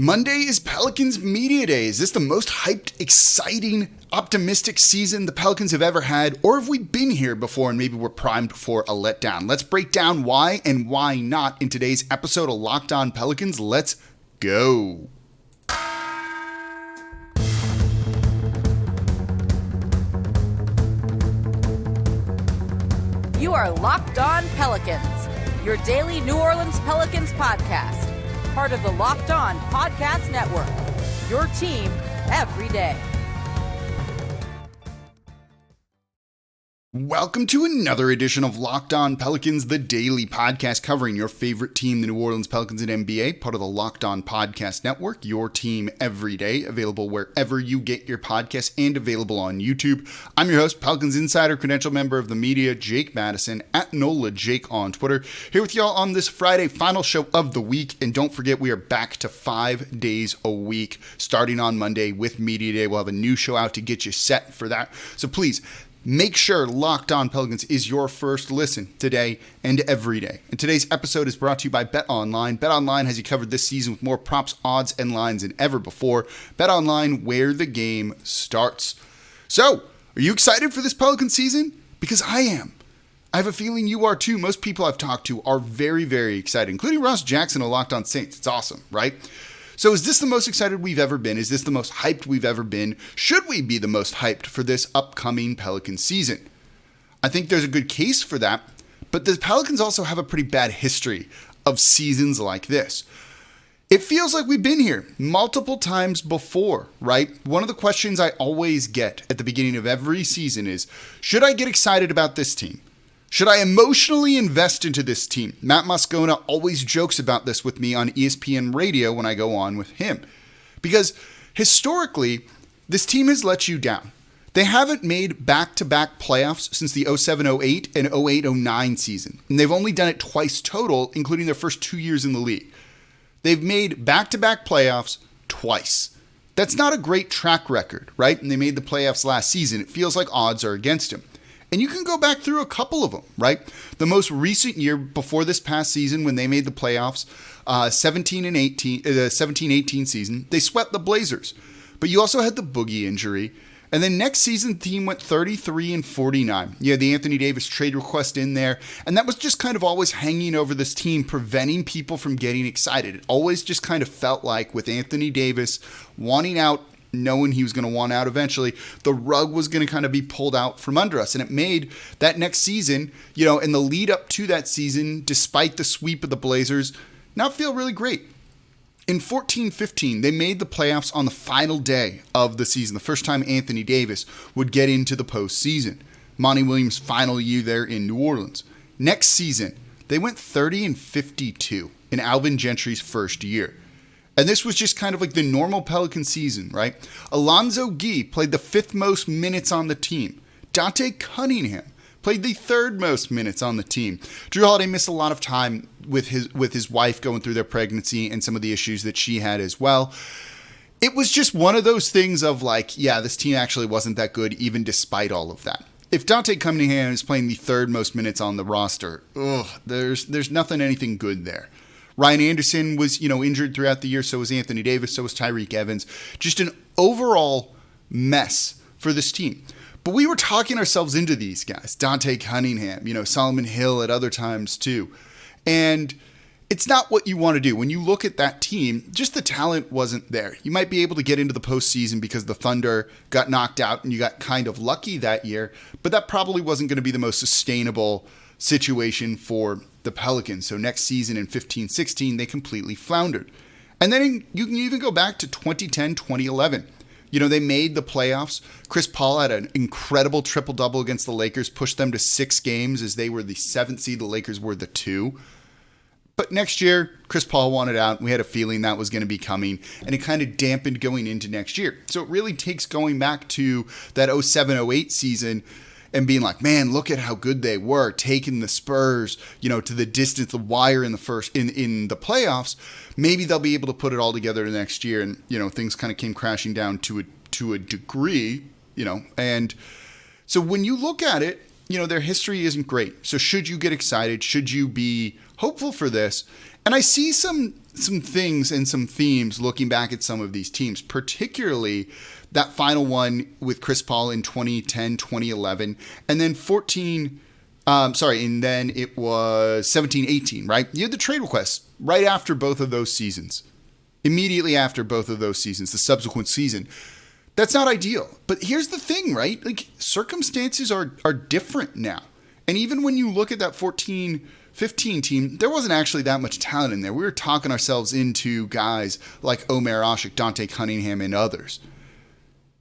Monday is Pelicans Media Day. Is this the most hyped, exciting, optimistic season the Pelicans have ever had? Or have we been here before and maybe we're primed for a letdown? Let's break down why and why not in today's episode of Locked On Pelicans. Let's go. You are Locked On Pelicans, your daily New Orleans Pelicans podcast. Part of the Locked On Podcast Network, your team every day. Welcome to another edition of Locked On Pelicans, the daily podcast covering your favorite team, the New Orleans Pelicans and NBA, part of the Locked On Podcast Network, your team every day, available wherever you get your podcasts and available on YouTube. I'm your host, Pelicans Insider, credential member of the media, Jake Madison, at NOLA Jake on Twitter, here with y'all on this Friday, final show of the week. And don't forget, we are back to 5 days a week, starting on Monday with Media Day. We'll have a new show out to get you set for that. So please, make sure Locked On Pelicans is your first listen today and every day. And today's episode is brought to you by BetOnline. BetOnline has you covered this season with more props, odds, and lines than ever before. BetOnline, where the game starts. So, are you excited for this Pelican season? Because I am. I have a feeling you are too. Most people I've talked to are very, very excited, including Ross Jackson of Locked On Saints. It's awesome, right? So is this the most excited we've ever been? Is this the most hyped we've ever been? Should we be the most hyped for this upcoming Pelican season? I think there's a good case for that, but the Pelicans also have a pretty bad history of seasons like this. It feels like we've been here multiple times before, right? One of the questions I always get at the beginning of every season is, should I get excited about this team? Should I emotionally invest into this team? Matt Moscona always jokes about this with me on ESPN Radio when I go on with him. Because historically, this team has let you down. They haven't made back-to-back playoffs since the 07-08 and 08-09 season. And they've only done it twice total, including their first 2 years in the league. They've made back-to-back playoffs twice. That's not a great track record, right? And they made the playoffs last season. It feels like odds are against them. And you can go back through a couple of them, right? The most recent year before this past season when they made the playoffs, 17-18 season, they swept the Blazers. But you also had the Boogie injury. And then next season, the team went 33-49. You had the Anthony Davis trade request in there. And that was just kind of always hanging over this team, preventing people from getting excited. It always just kind of felt like with Anthony Davis wanting out, knowing he was going to want out eventually, the rug was going to kind of be pulled out from under us. And it made that next season, in the lead up to that season, despite the sweep of the Blazers, not feel really great. In 14-15, they made the playoffs on the final day of the season, the first time Anthony Davis would get into the postseason. Monty Williams' final year there in New Orleans. Next season, they went 30-52 in Alvin Gentry's first year. And this was just kind of like the normal Pelican season, right? Alonzo Gee played the 5th most minutes on the team. Dante Cunningham played the 3rd most minutes on the team. Jrue Holiday missed a lot of time with his wife going through their pregnancy and some of the issues that she had as well. It was just one of those things of like, yeah, this team actually wasn't that good even despite all of that. If Dante Cunningham is playing the 3rd most minutes on the roster, there's anything good there. Ryan Anderson was, injured throughout the year. So was Anthony Davis. So was Tyreek Evans. Just an overall mess for this team. But we were talking ourselves into these guys. Dante Cunningham, Solomon Hill at other times too. And it's not what you want to do. When you look at that team, just the talent wasn't there. You might be able to get into the postseason because the Thunder got knocked out and you got kind of lucky that year. But that probably wasn't going to be the most sustainable situation for the Pelicans. So next season in 15-16, they completely floundered. And then you can even go back to 2010, 2011. They made the playoffs. Chris Paul had an incredible triple-double against the Lakers, pushed them to 6 games as they were the 7th seed. The Lakers were the 2. But next year, Chris Paul wanted out. We had a feeling that was going to be coming, and it kind of dampened going into next year. So it really takes going back to that 07-08 season and being like, man, look at how good they were, taking the Spurs, to the distance, the wire in the playoffs. Maybe they'll be able to put it all together next year. And, things kind of came crashing down to a degree, and so when you look at it, their history isn't great. So should you get excited? Should you be hopeful for this? And I see some things and some themes looking back at some of these teams, particularly that final one with Chris Paul in 2010, 2011, and then and then it was 17, 18, right? You had the trade requests right after both of those seasons. Immediately after both of those seasons, the subsequent season. That's not ideal. But here's the thing, right? Like, circumstances are different now. And even when you look at that 14-15 team, there wasn't actually that much talent in there. We were talking ourselves into guys like Omer Asik, Dante Cunningham, and others.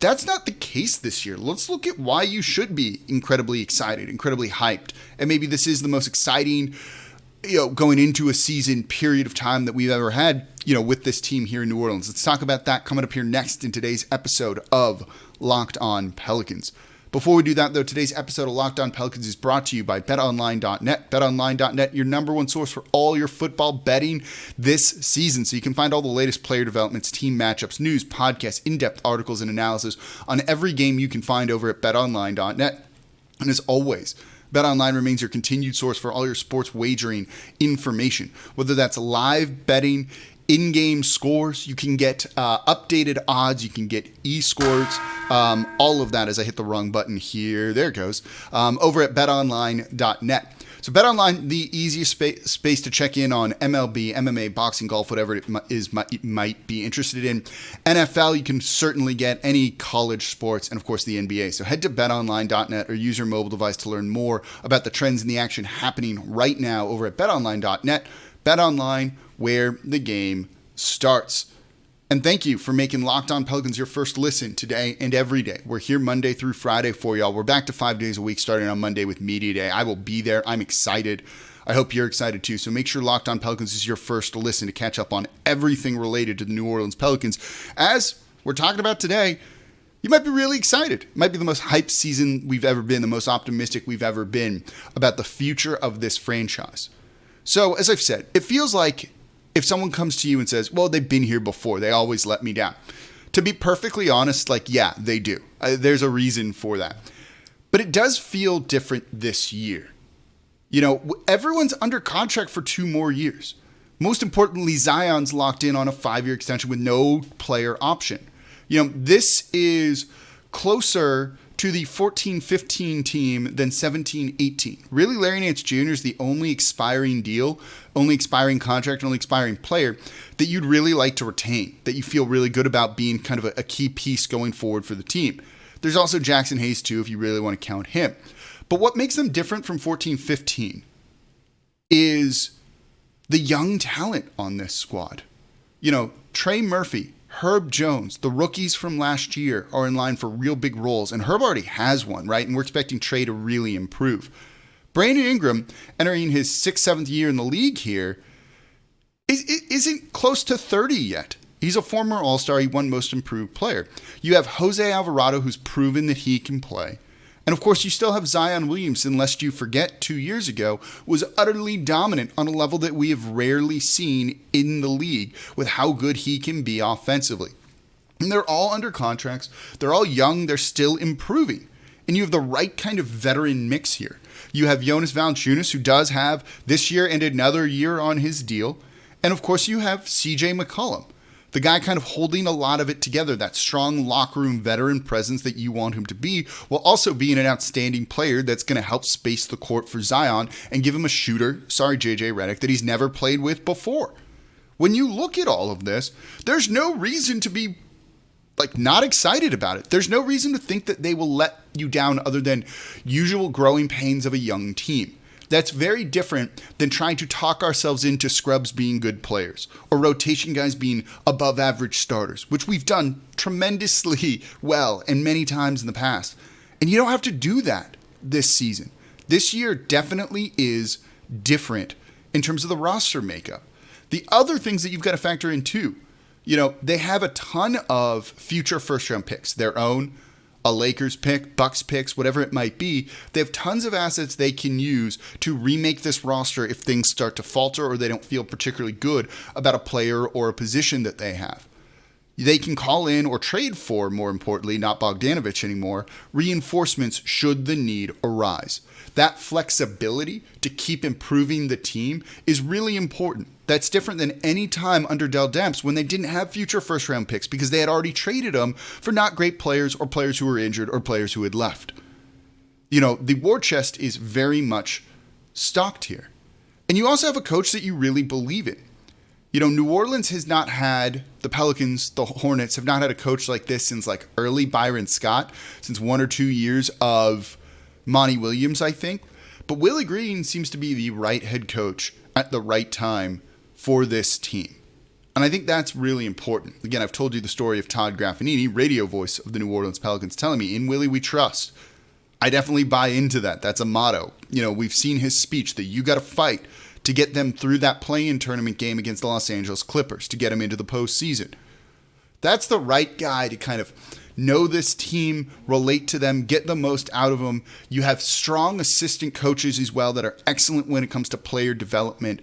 That's not the case this year. Let's look at why you should be incredibly excited, incredibly hyped. And maybe this is the most exciting, going into a season period of time that we've ever had, with this team here in New Orleans. Let's talk about that coming up here next in today's episode of Locked On Pelicans. Before we do that, though, today's episode of Locked On Pelicans is brought to you by BetOnline.net. BetOnline.net, your number one source for all your football betting this season. So you can find all the latest player developments, team matchups, news, podcasts, in-depth articles, and analysis on every game you can find over at BetOnline.net. And as always, BetOnline remains your continued source for all your sports wagering information, whether that's live betting, in-game scores, you can get updated odds, you can get e-scores, all of that as I hit the wrong button here. There it goes. Over at betonline.net. So BetOnline, the easiest space to check in on MLB, MMA, boxing, golf, whatever it is you might be interested in. NFL, you can certainly get any college sports, and of course the NBA. So head to betonline.net or use your mobile device to learn more about the trends and the action happening right now over at betonline.net. BetOnline, where the game starts. And thank you for making Locked On Pelicans your first listen today and every day. We're here Monday through Friday for y'all. We're back to 5 days a week starting on Monday with Media Day. I will be there. I'm excited. I hope you're excited too. So make sure Locked On Pelicans is your first listen to catch up on everything related to the New Orleans Pelicans. As we're talking about today, you might be really excited. It might be the most hyped season we've ever been, the most optimistic we've ever been about the future of this franchise. So, as I've said, it feels like if someone comes to you and says, well, they've been here before, they always let me down. To be perfectly honest, yeah, they do. There's a reason for that. But it does feel different this year. Everyone's under contract for 2 more years. Most importantly, Zion's locked in on a 5-year extension with no player option. This is closer to the 14-15 team than 17-18. Really, Larry Nance Jr. is the only expiring deal, only expiring contract, only expiring player that you'd really like to retain, that you feel really good about being kind of a key piece going forward for the team. There's also Jackson Hayes, too, if you really want to count him. But what makes them different from 14-15 is the young talent on this squad. Trey Murphy, Herb Jones, the rookies from last year are in line for real big roles, and Herb already has one, right? And we're expecting Trey to really improve. Brandon Ingram, entering his 6th, 7th year in the league here, isn't close to 30 yet. He's a former All-Star. He won Most Improved Player. You have Jose Alvarado, who's proven that he can play. And of course, you still have Zion Williamson, lest you forget 2 years ago, was utterly dominant on a level that we have rarely seen in the league with how good he can be offensively. And they're all under contracts. They're all young. They're still improving. And you have the right kind of veteran mix here. You have Jonas Valanciunas, who does have this year and another year on his deal. And of course, you have CJ McCollum, the guy kind of holding a lot of it together, that strong locker room veteran presence that you want him to be, while also being an outstanding player that's going to help space the court for Zion and give him a shooter, JJ Redick, that he's never played with before. When you look at all of this, there's no reason to be not excited about it. There's no reason to think that they will let you down other than usual growing pains of a young team. That's very different than trying to talk ourselves into scrubs being good players or rotation guys being above average starters, which we've done tremendously well and many times in the past. And you don't have to do that this season. This year definitely is different in terms of the roster makeup. The other things that you've got to factor in too, they have a ton of future first round picks, their own, a Lakers pick, Bucks picks, whatever it might be. They have tons of assets they can use to remake this roster if things start to falter or they don't feel particularly good about a player or a position that they have. They can call in or trade for, more importantly, not Bogdanovich anymore, reinforcements should the need arise. That flexibility to keep improving the team is really important. That's different than any time under Dell Demps when they didn't have future first-round picks because they had already traded them for not great players or players who were injured or players who had left. The war chest is very much stocked here. And you also have a coach that you really believe in. New Orleans has not had, the Pelicans, the Hornets have not had a coach like this since like early Byron Scott, since 1 or 2 years of Monty Williams, I think. But Willie Green seems to be the right head coach at the right time for this team. And I think that's really important. Again, I've told you the story of Todd Graffinini, radio voice of the New Orleans Pelicans, telling me, in Willie we trust. I definitely buy into that. That's a motto. We've seen his speech that you got to fight to get them through that play-in tournament game against the Los Angeles Clippers, to get them into the postseason. That's the right guy to kind of know this team, relate to them, get the most out of them. You have strong assistant coaches as well that are excellent when it comes to player development.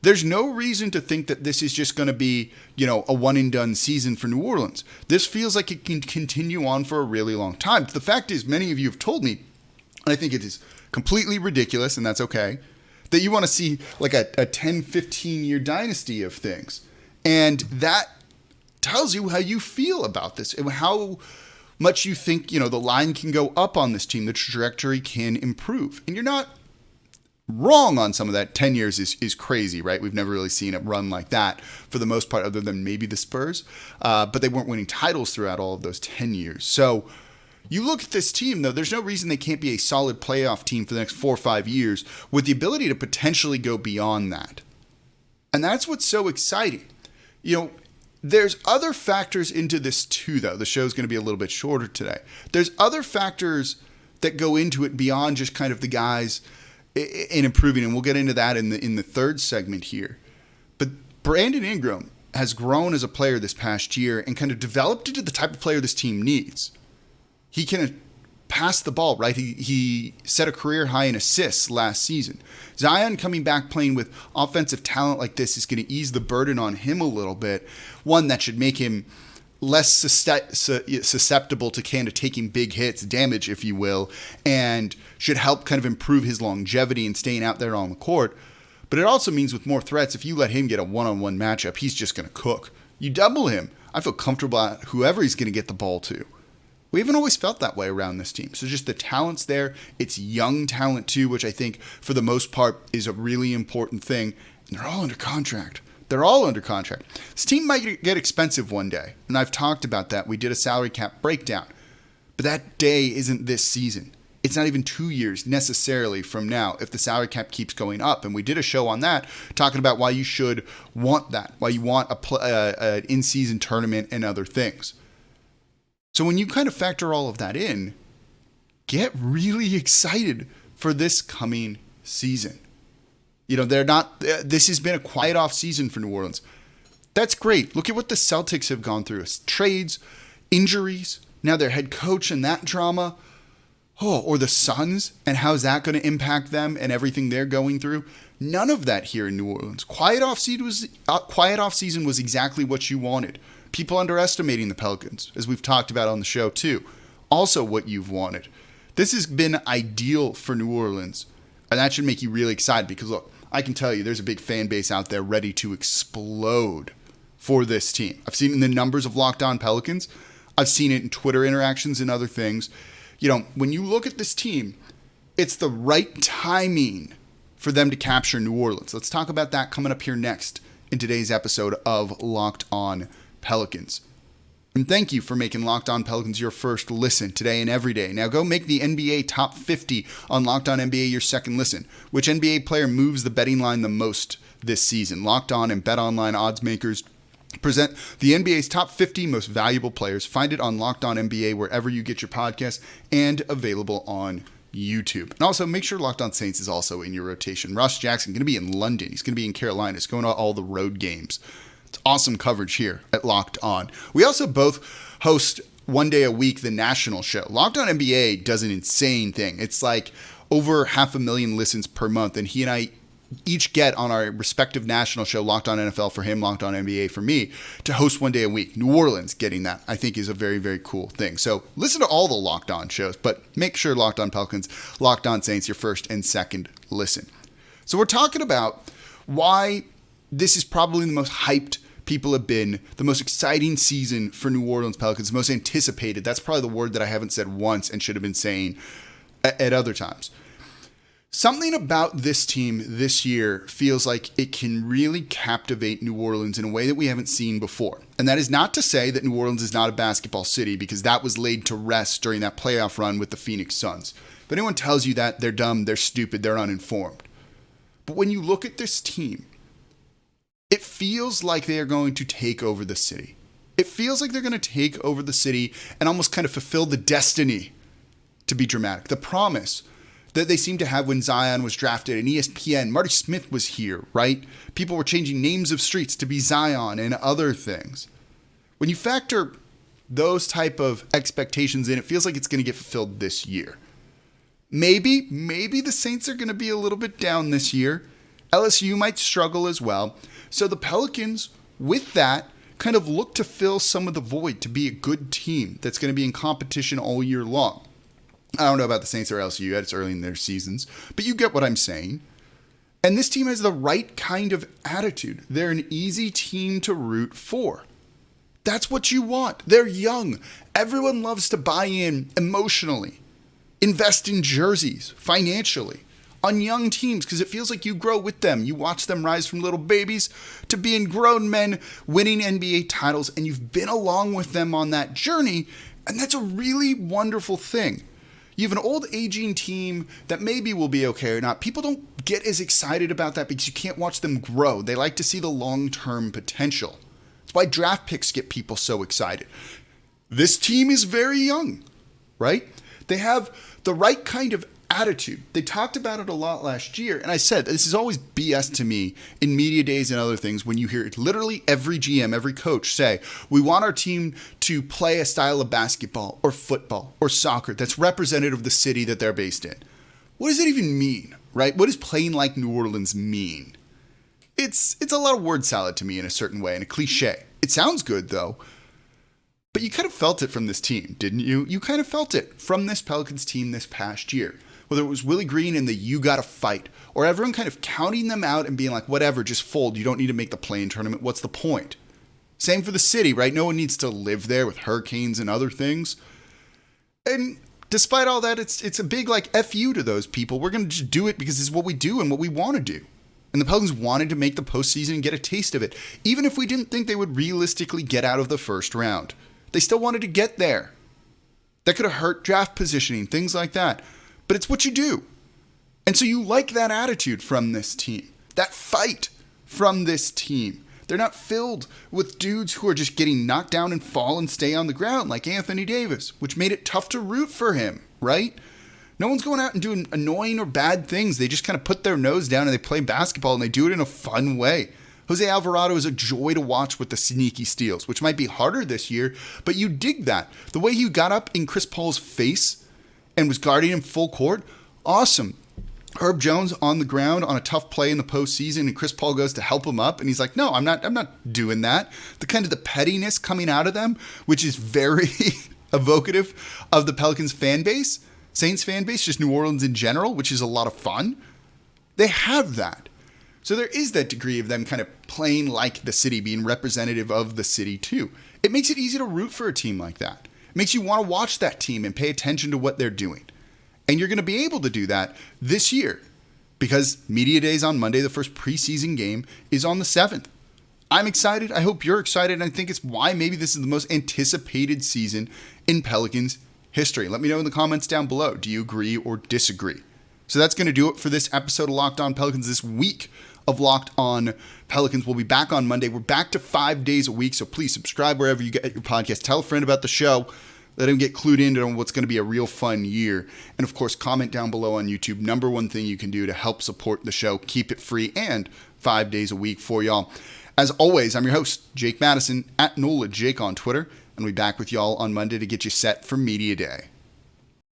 There's no reason to think that this is just going to be, a one-and-done season for New Orleans. This feels like it can continue on for a really long time. The fact is, many of you have told me, and I think it is completely ridiculous, and that's okay, that you want to see like a 10, 15-year dynasty of things. And that tells you how you feel about this and how much you think, the line can go up on this team, the trajectory can improve. And you're not wrong on some of that. 10 years is crazy, right? We've never really seen it run like that for the most part, other than maybe the Spurs. But they weren't winning titles throughout all of those 10 years. So you look at this team, though, there's no reason they can't be a solid playoff team for the next 4 or 5 years with the ability to potentially go beyond that. And that's what's so exciting. There's other factors into this too, though. The show's going to be a little bit shorter today. There's other factors that go into it beyond just kind of the guys in improving, and we'll get into that in the third segment here. But Brandon Ingram has grown as a player this past year and kind of developed into the type of player this team needs. He can pass the ball, right? He set a career high in assists last season. Zion coming back playing with offensive talent like this is going to ease the burden on him a little bit. One that should make him less susceptible to kind of taking big hits, damage, if you will, and should help kind of improve his longevity and staying out there on the court. But it also means with more threats, if you let him get a one-on-one matchup, he's just going to cook. You double him, I feel comfortable at whoever he's going to get the ball to. We haven't always felt that way around this team. So just the talent's there. It's young talent too, which I think for the most part is a really important thing. And they're all under contract. This team might get expensive one day. And I've talked about that. We did a salary cap breakdown. But that day isn't this season. It's not even 2 years necessarily from now if the salary cap keeps going up. And we did a show on that talking about why you should want that, why you want an in-season tournament and other things. So when you kind of factor all of that in, get really excited for this coming season. This has been a quiet off season for New Orleans. That's great. Look at what the Celtics have gone through. Trades, injuries, now their head coach and that drama. Or the Suns and how's that going to impact them and everything they're going through. None of that here in New Orleans. Quiet off season was exactly what you wanted. People underestimating the Pelicans, as we've talked about on the show too. Also what you've wanted. This has been ideal for New Orleans. And that should make you really excited because, look, I can tell you there's a big fan base out there ready to explode for this team. I've seen it in the numbers of Locked On Pelicans. I've seen it in Twitter interactions and other things. When you look at this team, it's the right timing for them to capture New Orleans. Let's talk about that coming up here next in today's episode of Locked On Pelicans. And thank you for making Locked On Pelicans your first listen today and every day. Now go make the NBA Top 50 on Locked On NBA your second listen. Which NBA player moves the betting line the most this season? Locked On and BetOnline odds makers present the NBA's top 50 most valuable players. Find it on Locked On NBA wherever you get your podcasts and available on YouTube. And also make sure Locked On Saints is also in your rotation. Ross Jackson going to be in London. He's going to be in Carolina. He's going to all the road games. It's awesome coverage here at Locked On. We also both host one day a week the national show. Locked On NBA does an insane thing. It's like over 500,000 listens per month, and he and I each get on our respective national show, Locked On NFL for him, Locked On NBA for me, to host one day a week. New Orleans getting that, I think, is a very, very cool thing. So listen to all the Locked On shows, but make sure Locked On Pelicans, Locked On Saints, your first and second listen. So we're talking about why this is probably the most hyped people have been, the most exciting season for New Orleans Pelicans, the most anticipated. That's probably the word that I haven't said once and should have been saying at other times. Something about this team this year feels like it can really captivate New Orleans in a way that we haven't seen before. And that is not to say that New Orleans is not a basketball city, because that was laid to rest during that playoff run with the Phoenix Suns. If anyone tells you that, they're dumb, they're stupid, they're uninformed. But when you look at this team, it feels like they are going to take over the city. It feels like they're going to take over the city and almost kind of fulfill the destiny, to be dramatic, the promise that they seemed to have when Zion was drafted and ESPN. Marty Smith was here, right? People were changing names of streets to be Zion and other things. When you factor those type of expectations in, it feels like it's going to get fulfilled this year. Maybe the Saints are going to be a little bit down this year. LSU might struggle as well. So the Pelicans, with that, kind of look to fill some of the void, to be a good team that's going to be in competition all year long. I don't know about the Saints or LSU yet. It's early in their seasons. But you get what I'm saying. And this team has the right kind of attitude. They're an easy team to root for. That's what you want. They're young. Everyone loves to buy in emotionally, invest in jerseys, financially, on young teams, because it feels like you grow with them. You watch them rise from little babies to being grown men winning NBA titles, and you've been along with them on that journey, and that's a really wonderful thing. You have an old aging team that maybe will be okay or not. People don't get as excited about that because you can't watch them grow. They like to see the long-term potential. That's why draft picks get people so excited. This team is very young, right? They have the right kind of attitude. They talked about it a lot last year, and I said this is always BS to me in media days and other things when you hear literally every GM, every coach say, we want our team to play a style of basketball or football or soccer that's representative of the city that they're based in. What does it even mean, right? What does playing like New Orleans mean? It's a lot of word salad to me in a certain way and a cliche. It sounds good though. But you kind of felt it from this team, didn't you? You kind of felt it from this Pelicans team this past year. Whether it was Willie Green and the you gotta fight, or everyone kind of counting them out and being like, whatever, just fold. You don't need to make the play-in tournament. What's the point? Same for the city, right? No one needs to live there with hurricanes and other things. And despite all that, it's a big like F you to those people. We're going to just do it because this is what we do and what we want to do. And the Pelicans wanted to make the postseason and get a taste of it, even if we didn't think they would realistically get out of the first round. They still wanted to get there. That could have hurt draft positioning, things like that. But it's what you do. And so you like that attitude from this team, that fight from this team. They're not filled with dudes who are just getting knocked down and fall and stay on the ground like Anthony Davis, which made it tough to root for him, right? No one's going out and doing annoying or bad things. They just kind of put their nose down and they play basketball and they do it in a fun way. Jose Alvarado is a joy to watch with the sneaky steals, which might be harder this year, but you dig that. The way he got up in Chris Paul's face and was guarding him full court, awesome. Herb Jones on the ground on a tough play in the postseason, and Chris Paul goes to help him up, and he's like, no, I'm not doing that. The kind of the pettiness coming out of them, which is very evocative of the Pelicans fan base, Saints fan base, just New Orleans in general, which is a lot of fun. They have that. So there is that degree of them kind of playing like the city, being representative of the city too. It makes it easy to root for a team like that. It makes you want to watch that team and pay attention to what they're doing. And you're going to be able to do that this year because Media Day is on Monday. The first preseason game is on the 7th. I'm excited. I hope you're excited. And I think it's why maybe this is the most anticipated season in Pelicans history. Let me know in the comments down below. Do you agree or disagree? So that's going to do it for this episode of Locked On Pelicans, this week of Locked On Pelicans. We'll be back on Monday. We're back to 5 days a week, so please subscribe wherever you get your podcast. Tell a friend about the show. Let him get clued into on what's going to be a real fun year. And, of course, comment down below on YouTube. Number one thing you can do to help support the show, keep it free, and 5 days a week for y'all. As always, I'm your host, Jake Madison, at NOLA Jake on Twitter, and we'll be back with y'all on Monday to get you set for Media Day.